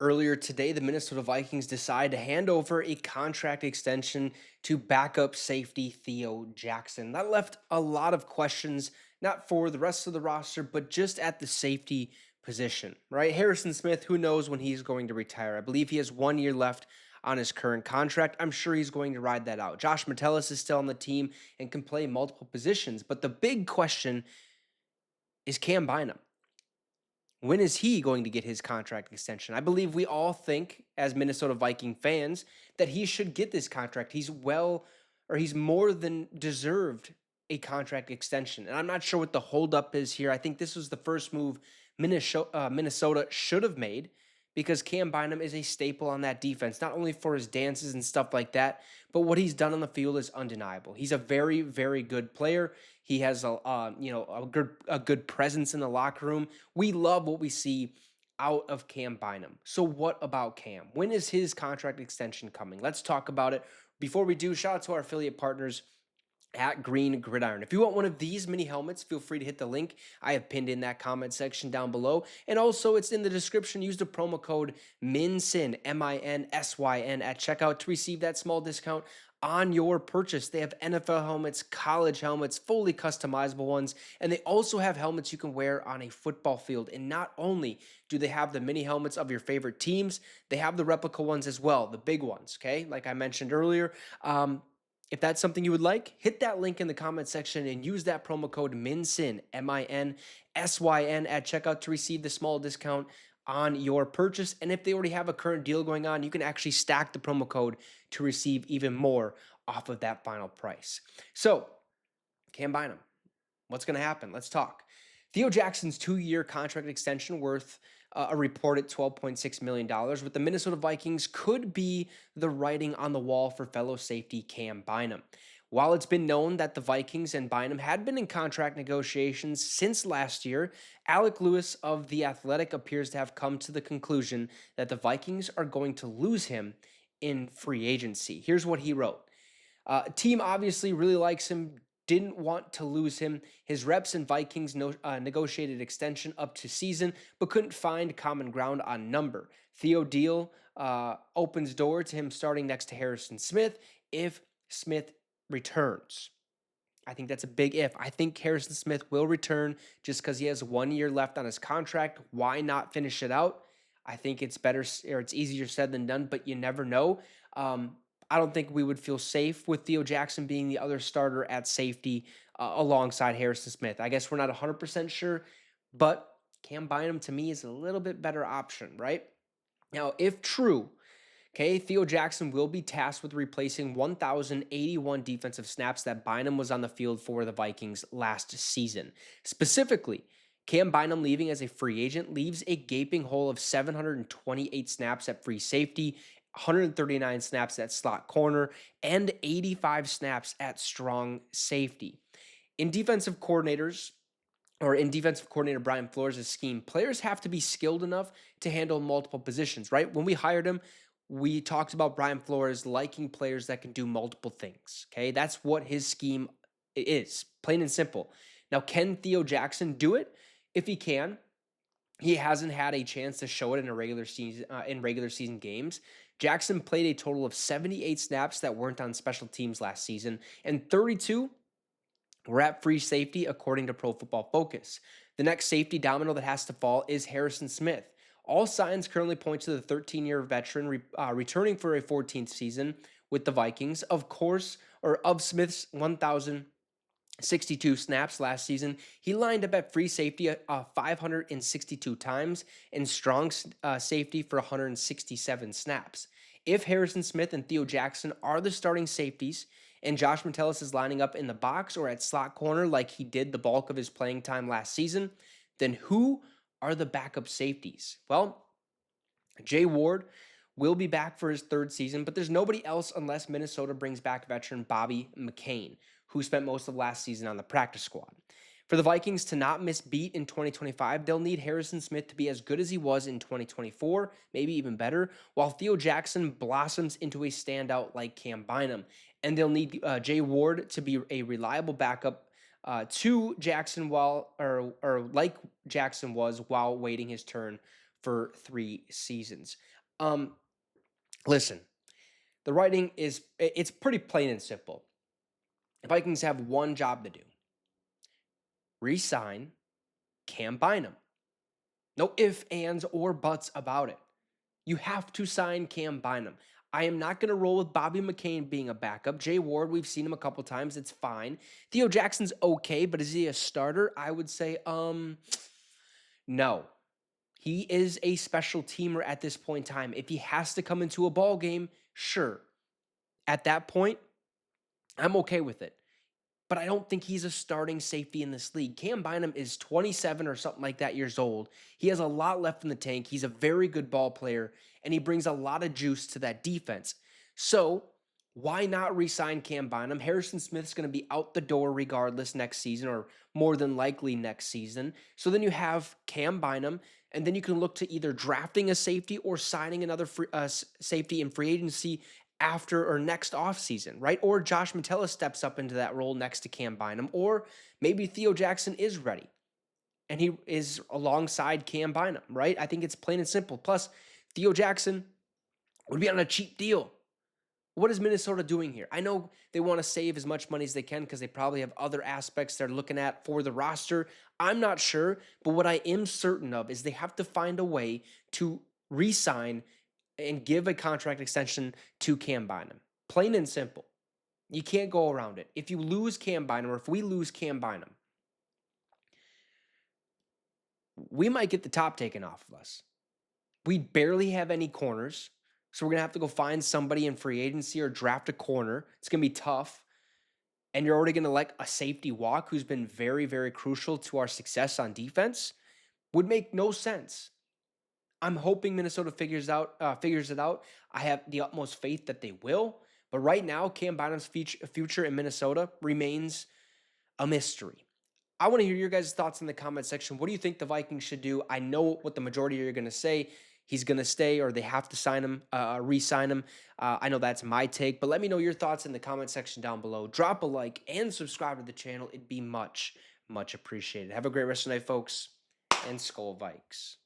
Earlier today, the Minnesota Vikings decided to hand over a contract extension to backup safety Theo Jackson. That left a lot of questions, not for the rest of the roster, but just at the safety position, right? Harrison Smith, who knows when he's going to retire? I believe he has 1 year left on his current contract. I'm sure he's going to ride that out. Josh Metellus is still on the team and can play multiple positions, but the big question is Cam Bynum. When is he going to get his contract extension? I believe we all think, as Minnesota Viking fans, that he should get this contract. He's more than deserved a contract extension. And I'm not sure what the holdup is here. I think this was the first move Minnesota should have made because Cam Bynum is a staple on that defense, not only for his dances and stuff like that, but what he's done on the field is undeniable. He's a very, very good player. He has a good presence in the locker room. We love what we see out of Cam Bynum. So what about Cam? When is his contract extension coming? Let's talk about it. Before we do, shout out to our affiliate partners at Green Gridiron. If you want one of these mini helmets, feel free to hit the link I have pinned in that comment section down below. And also, it's in the description. Use the promo code MINSYN, MINSYN, at checkout to receive that small discount on your purchase. They have NFL helmets, college helmets, fully customizable ones, and they also have helmets you can wear on a football field. And not only do they have the mini helmets of your favorite teams, they have the replica ones as well, the big ones, okay? Like I mentioned earlier, if that's something you would like, hit that link in the comment section and use that promo code MINSYN, MINSYN, at checkout to receive the small discount on your purchase. And if they already have a current deal going on, you can actually stack the promo code to receive even more off of that final price. So, Cam Bynum, what's going to happen? Let's talk. Theo Jackson's 2-year contract extension worth a reported $12.6 million with the Minnesota Vikings could be the writing on the wall for fellow safety Cam Bynum. While it's been known that the Vikings and Bynum had been in contract negotiations since last year, Alec Lewis of The Athletic appears to have come to the conclusion that the Vikings are going to lose him in free agency. Here's what he wrote. Team obviously really likes him, didn't want to lose him. His reps and Vikings negotiated extension up to season, but couldn't find common ground on number. Theo deal opens door to him starting next to Harrison Smith if Smith returns. I think that's a big if. I think Harrison Smith will return just because he has 1 year left on his contract. Why not finish it out? I think it's better, or it's easier said than done, but you never know. I don't think we would feel safe with Theo Jackson being the other starter at safety alongside Harrison Smith. I guess we're not 100% sure, but Cam Bynum to me is a little bit better option, right? Now, if true, okay, Theo Jackson will be tasked with replacing 1,081 defensive snaps that Bynum was on the field for the Vikings last season. Specifically, Cam Bynum leaving as a free agent leaves a gaping hole of 728 snaps at free safety, 139 snaps at slot corner, and 85 snaps at strong safety. In defensive coordinator Brian Flores' scheme, players have to be skilled enough to handle multiple positions, right? When we hired him, we talked about Brian Flores liking players that can do multiple things, okay? That's what his scheme is, plain and simple. Now, can Theo Jackson do it? If he can, he hasn't had a chance to show it in regular season games. Jackson played a total of 78 snaps that weren't on special teams last season, and 32 were at free safety, according to Pro Football Focus. The next safety domino that has to fall is Harrison Smith. All signs currently point to the 13-year veteran returning for a 14th season with the Vikings. Of Smith's 1,062 snaps last season, he lined up at free safety 562 times and strong safety for 167 snaps. If Harrison Smith and Theo Jackson are the starting safeties and Josh Metellus is lining up in the box or at slot corner like he did the bulk of his playing time last season, then who are the backup safeties? Well, Jay Ward will be back for his 3rd season, but there's nobody else unless Minnesota brings back veteran Bobby McCain, who spent most of last season on the practice squad. For the Vikings to not miss beat in 2025, they'll need Harrison Smith to be as good as he was in 2024, maybe even better, while Theo Jackson blossoms into a standout like Cam Bynum. And they'll need Jay Ward to be a reliable backup to Jackson like Jackson was while waiting his turn for 3 seasons. Um, Listen, the writing it's pretty plain and simple. The Vikings have one job to do: re-sign Cam Bynum. No ifs, ands, or buts about it. You have to sign Cam Bynum. I am not going to roll with Bobby McCain being a backup. Jay Ward, we've seen him a couple times. It's fine. Theo Jackson's okay, but is he a starter? I would say, no. He is a special teamer at this point in time. If he has to come into a ball game, sure. At that point, I'm okay with it. But I don't think he's a starting safety in this league. Cam Bynum is 27 or something like that years old. He has a lot left in the tank. He's a very good ball player, and he brings a lot of juice to that defense. So why not re-sign Cam Bynum? Harrison Smith's going to be out the door regardless next season, or more than likely next season. So then you have Cam Bynum, and then you can look to either drafting a safety or signing another safety in free agency after or next offseason, right? Or Josh Metellus steps up into that role next to Cam Bynum, or maybe Theo Jackson is ready and he is alongside Cam Bynum, right? I think it's plain and simple. Plus, Theo Jackson would be on a cheap deal. What is Minnesota doing here? I know they want to save as much money as they can because they probably have other aspects they're looking at for the roster. I'm not sure, but what I am certain of is they have to find a way to re-sign and give a contract extension to Cam Bynum. Plain and simple. You can't go around it. If you lose Cam Bynum, or if we lose Cam Bynum, we might get the top taken off of us. We barely have any corners, so we're going to have to go find somebody in free agency or draft a corner. It's going to be tough. And you're already going to let a safety walk who's been very, very crucial to our success on defense. Would make no sense. I'm hoping Minnesota figures it out. I have the utmost faith that they will. But right now, Cam Bynum's future in Minnesota remains a mystery. I want to hear your guys' thoughts in the comment section. What do you think the Vikings should do? I know what the majority of you are going to say. He's going to stay, or they have to sign him, re-sign him. I know that's my take, but let me know your thoughts in the comment section down below. Drop a like and subscribe to the channel. It'd be much, much appreciated. Have a great rest of the night, folks, and Skol Vikes.